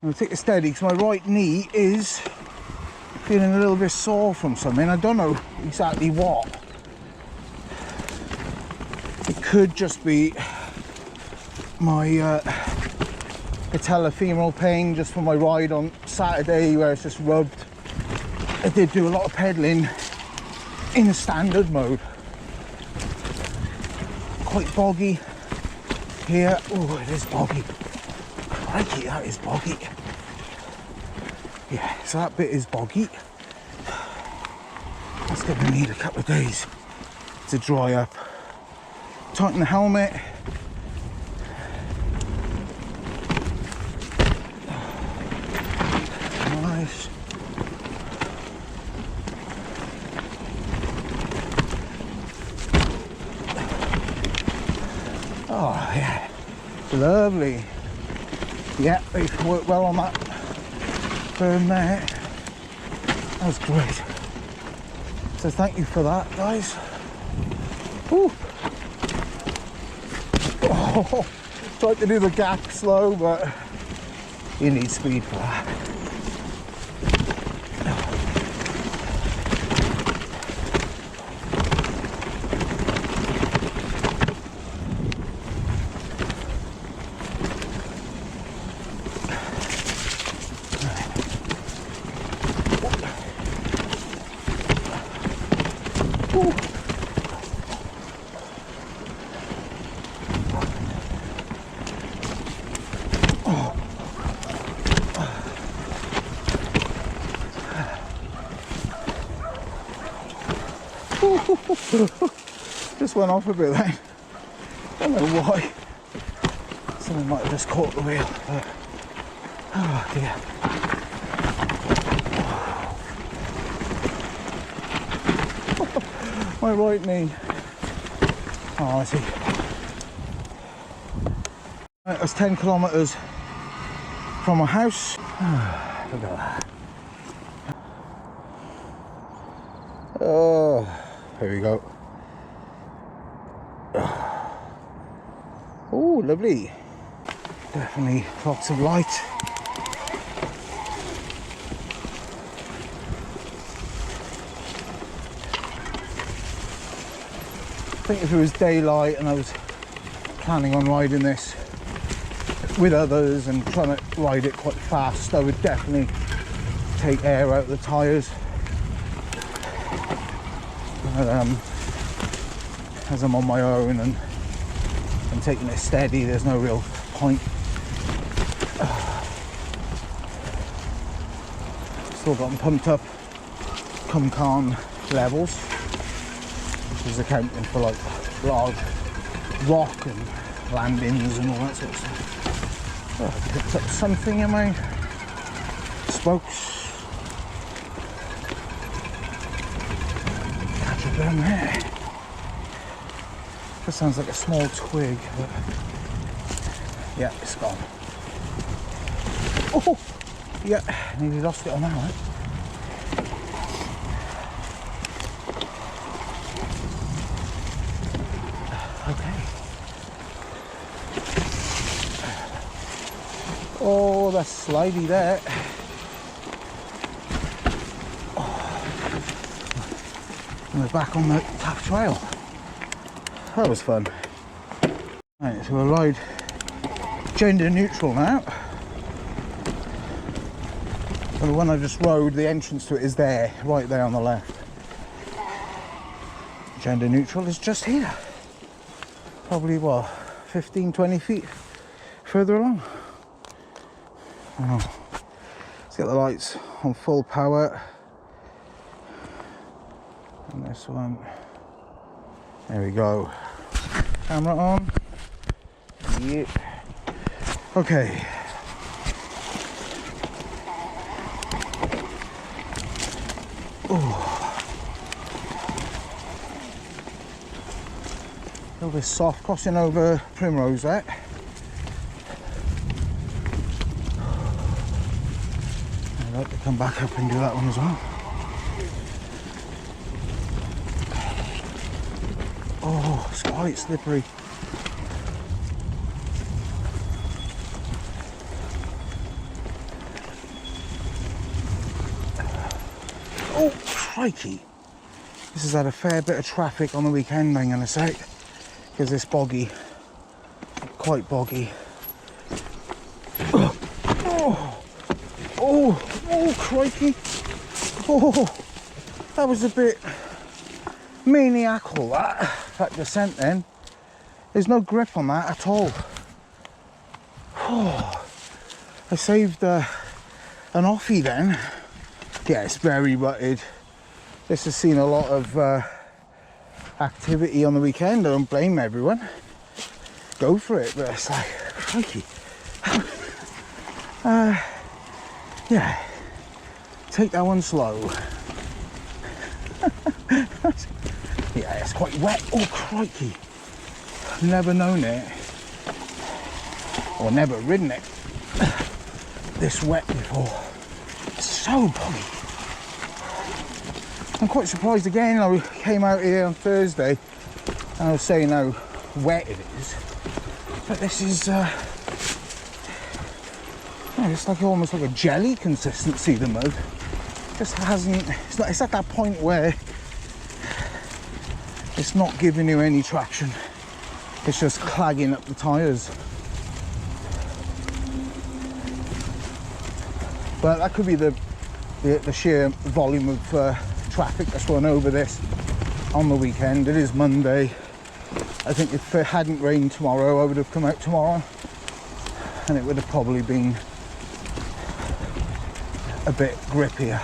I'm gonna take it steady because my right knee is feeling a little bit sore from something. I don't know exactly what. It could just be my patellofemoral pain just from my ride on Saturday where it's just rubbed. I did do a lot of pedaling in a standard mode. Quite boggy here. Oh, it is boggy. Crikey, that is boggy. Yeah, so that bit is boggy. That's going to need a couple of days to dry up. Tighten the helmet. Nice. Oh yeah, lovely. Yeah, they've worked well on that burn there. That was great. So thank you for that, guys. Ooh. Oh, tried to do the gap slow, but you need speed for that. Just went off a bit then. I don't know why. Someone might have just caught the wheel. But... oh dear. My right knee. Oh, I see. Right, that's 10 kilometres from my house. Look at that. Oh, here we go. Oh, lovely. Definitely lots of light. I think if it was daylight and I was planning on riding this with others and trying to ride it quite fast, I would definitely take air out of the tyres. As I'm on my own and I'm taking it steady, there's no real point. Still got them pumped up Cumcan levels, which is accounting for like large rock and landings and all that sort of stuff. Oh, I picked up something in my spokes. Catch it down there. That sounds like a small twig, but yeah, it's gone. Oh, yeah, nearly lost it on that one. Okay. Oh, that's slidey there. Oh. And we're back on the tap trail. That was fun. Right, so we'll ride gender neutral now. So the one I just rode, the entrance to it is there, right there on the left. Gender neutral is just here. Probably what, 15, 20 feet further along. Oh. Let's get the lights on full power. And this one. There we go. Camera on. Yep. Okay. Oh. A little bit soft crossing over Primrose there. I'd like to come back up and do that one as well. Oh, it's quite slippery. Oh, crikey. This has had a fair bit of traffic on the weekend, I'm going to say, because it's boggy. Quite boggy. Oh, crikey. Oh, that was a bit maniacal, that descent then. There's no grip on that at all. Oh, I saved an offie then. Yeah, it's very rutted. This has seen a lot of activity on the weekend. I don't blame everyone. Go for it, but it's like, crikey. Yeah, take that one slow. Yeah, it's quite wet. Oh, crikey. I've never known it, or never ridden it this wet before. It's so boggy. I'm quite surprised again. I came out here on Thursday and I was saying how wet it is, but this is it's like almost like a jelly consistency, the mud. Just hasn't, it's at that point where it's not giving you any traction. It's just clagging up the tyres. But that could be the sheer volume of traffic that's run over this on the weekend. It is Monday. I think if it hadn't rained tomorrow, I would have come out tomorrow and it would have probably been a bit grippier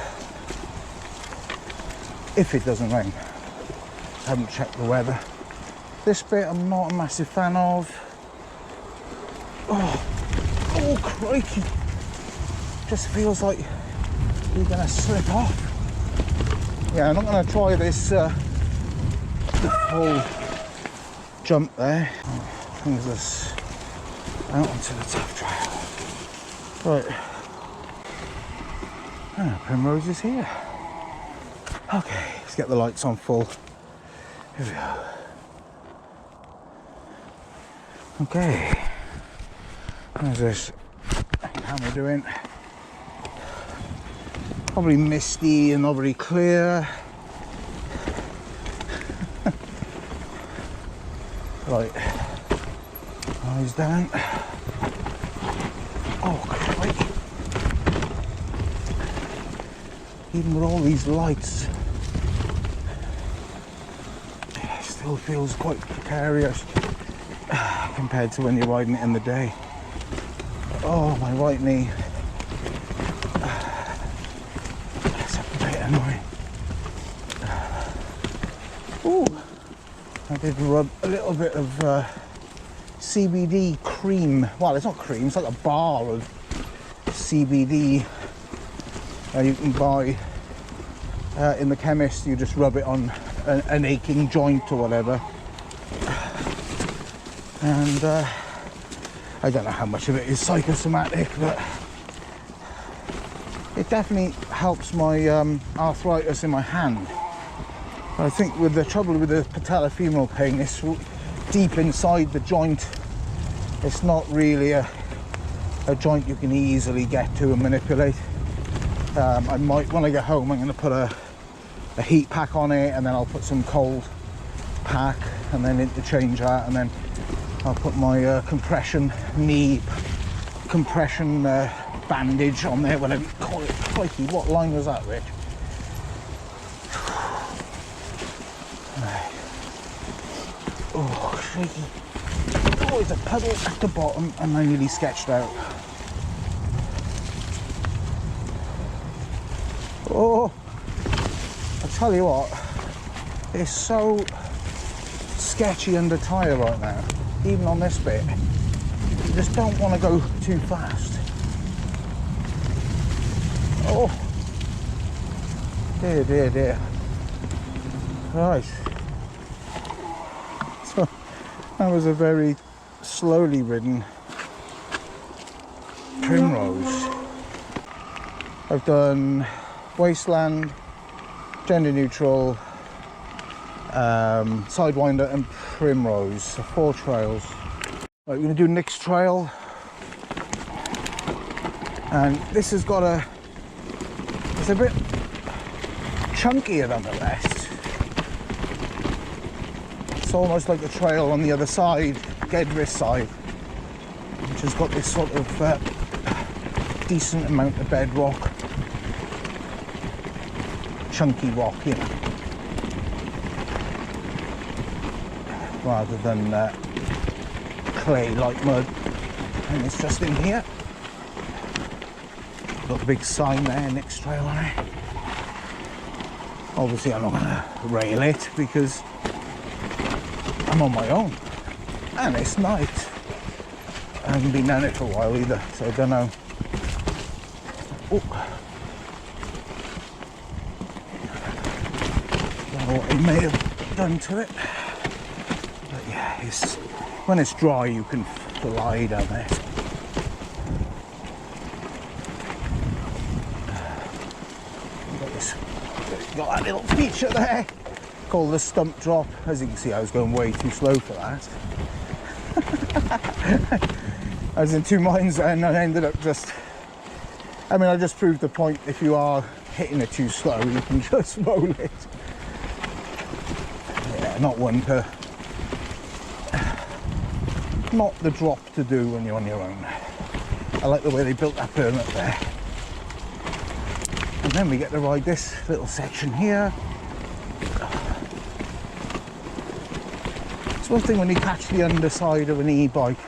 if it doesn't rain. I haven't checked the weather. This bit I'm not a massive fan of. Oh, crikey. Just feels like you're gonna slip off. Yeah, I'm not gonna try this the full jump there. Brings us out onto the tough trail. Right. Primrose is here. Okay, let's get the lights on full. Here we go. Okay. How's this camera doing? Probably misty and not very clear. Right. Eyes down. Oh, crikey. Even with all these lights, it still feels quite precarious compared to when you're riding it in the day. Oh, my right knee. That's a bit annoying. Ooh, I did rub a little bit of CBD cream. Well, it's not cream, it's like a bar of CBD you can buy in the chemist. You just rub it on an aching joint or whatever. And I don't know how much of it is psychosomatic, but it definitely helps my arthritis in my hand. I think with the trouble with the patellofemoral pain, it's deep inside the joint. It's not really a joint you can easily get to and manipulate. I might, when I get home, I'm going to put a heat pack on it, and then I'll put some cold pack and then interchange that, and then I'll put my compression knee compression bandage on there, whatever you call it. Crikey, what line was that, Rich? Oh, crikey. Oh, there's a puddle at the bottom and I nearly sketched out. Oh, I tell you what, it's so sketchy under tyre right now, even on this bit. You just don't want to go too fast. Oh, dear, dear, dear. Right. So, that was a very slowly ridden Primrose. I've done Wasteland, gender neutral, Sidewinder and Primrose, so 4 trails. Right, we're going to do Nick's trail, and this has got it's a bit chunkier nonetheless. It's almost like a trail on the other side, Gedris side, which has got this sort of decent amount of bedrock, chunky rock, you know, rather than clay like mud. And it's just in here. Got a big sign there, next trail on it. Obviously I'm not going to rail it because I'm on my own and it's night. I haven't been down it for a while either, so I don't know. Don't know what it may have done to it. But yeah, when it's dry you can fly down there. Got that little feature there called the stump drop. As you can see, I was going way too slow for that. I was in two minds and I ended up just, I mean, I just proved the point. If you are hitting it too slow, you can just roll it. Yeah, not the drop to do when you're on your own. I like the way they built that berm up there. And then we get to ride this little section here. It's one thing when you catch the underside of an e-bike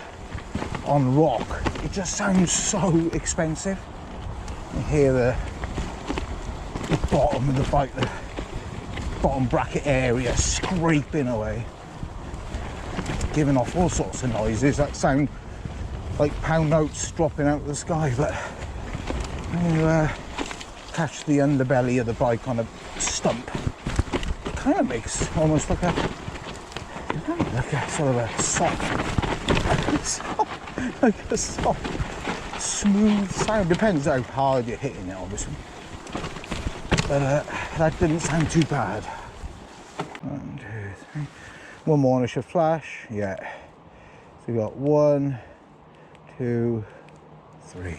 on rock, it just sounds so expensive. You hear the bottom of the bike, the bottom bracket area scraping away, giving off all sorts of noises that sound like pound notes dropping out of the sky. But when you catch the underbelly of the bike on a stump, it kind of makes almost like a sort of a soft, smooth sound. Depends how hard you're hitting it, obviously. But that didn't sound too bad. 1, 2, 3. One more and I should flash. Yeah. So we got 1, 2, 3.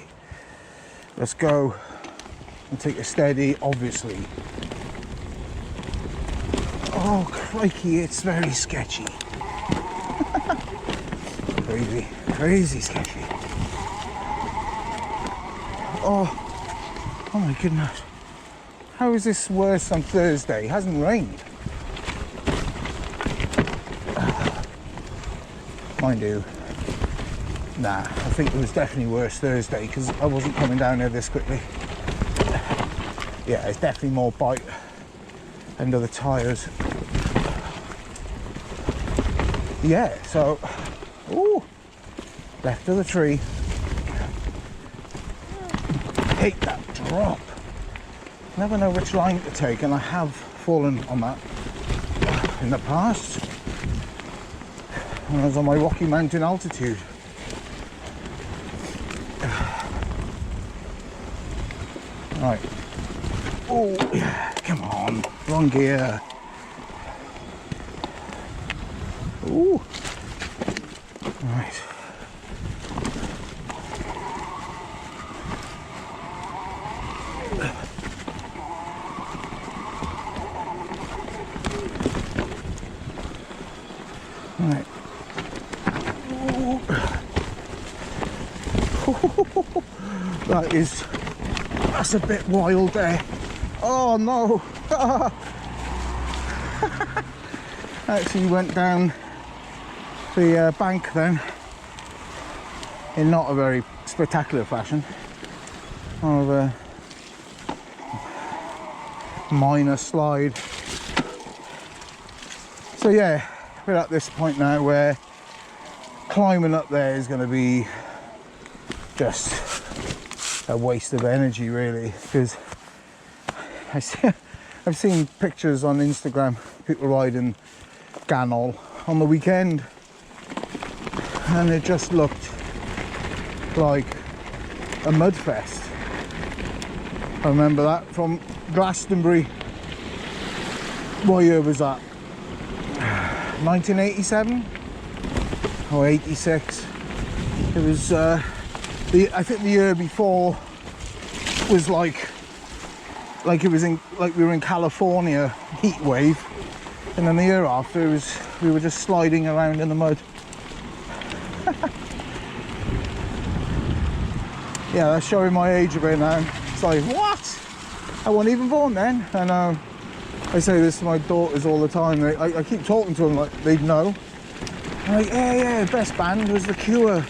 Let's go and take it steady, obviously. Oh crikey, it's very sketchy. Crazy sketchy. Oh my goodness. How is this worse on Thursday? It hasn't rained. Mind you, nah, I think it was definitely worse Thursday because I wasn't coming down here this quickly. Yeah, it's definitely more bite under the tyres. Yeah, so, ooh, left of the tree. Hate that drop. Never know which line to take, and I have fallen on that in the past when I was on my Rocky Mountain altitude. Right. Oh, yeah, come on, wrong gear. Ooh. Right. Right. That's a bit wild there. Oh no. Actually went down the bank then in not a very spectacular fashion. More of a minor slide. So yeah, we're at this point now where climbing up there is going to be just a waste of energy really, because I've seen pictures on Instagram, people riding Ganol on the weekend, and it just looked like a mud fest. I remember that from Glastonbury. What year was that? 1987 or 86? It was I think the year before was like like it was like we were in California heat wave, and then the year after we were just sliding around in the mud. Yeah, that's showing my age a bit now. It's like, what? I wasn't even born then. And I say this to my daughters all the time. I keep talking to them like they'd know. I'm like, yeah, best band was The Cure.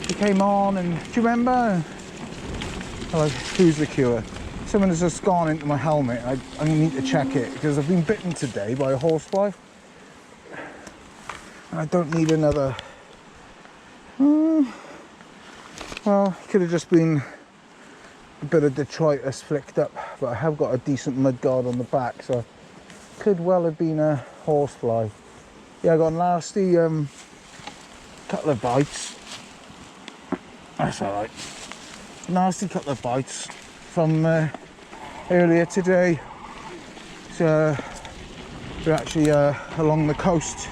They came on, and do you remember? I'm like, who's The Cure? Someone has just gone into my helmet. I need to check it because I've been bitten today by a horsefly. And I don't need another. Well, it could have just been a bit of detritus flicked up, but I have got a decent mud guard on the back, so could well have been a horsefly. Yeah, I got a nasty couple of bites. That's alright. Nasty couple of bites from earlier today. So we're actually along the coast,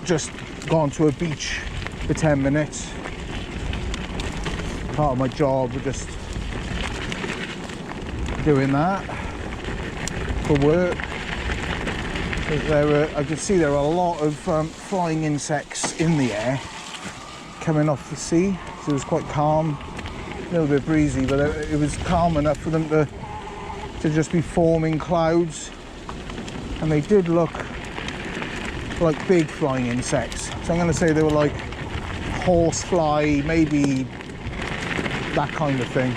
just gone to a beach for 10 minutes. Part of my job, we're just doing that for work. I could see there were a lot of flying insects in the air coming off the sea, so it was quite calm, a little bit breezy, but it was calm enough for them to just be forming clouds, and they did look like big flying insects. So I'm going to say they were like horsefly, maybe that kind of thing,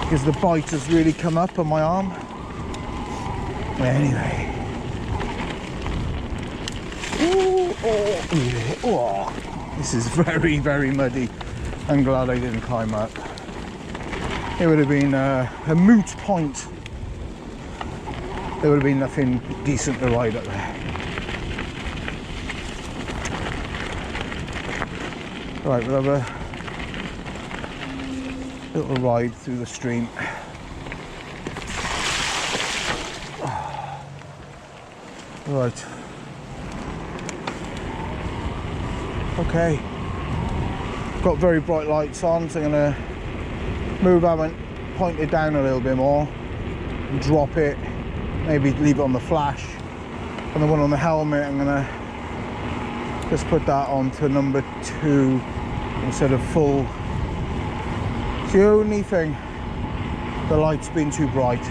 because the bite has really come up on my arm. Anyway, this is very, very muddy. I'm glad I didn't climb up. It would have been a moot point. There would have been nothing decent to ride up there. Right, we'll have a little ride through the stream. Right. Okay. Got very bright lights on, so I'm gonna move out and point it down a little bit more and drop it. Maybe leave it on the flash. And the one on the helmet, I'm gonna just put that on to number 2 instead of full. It's the only thing, the light's been too bright.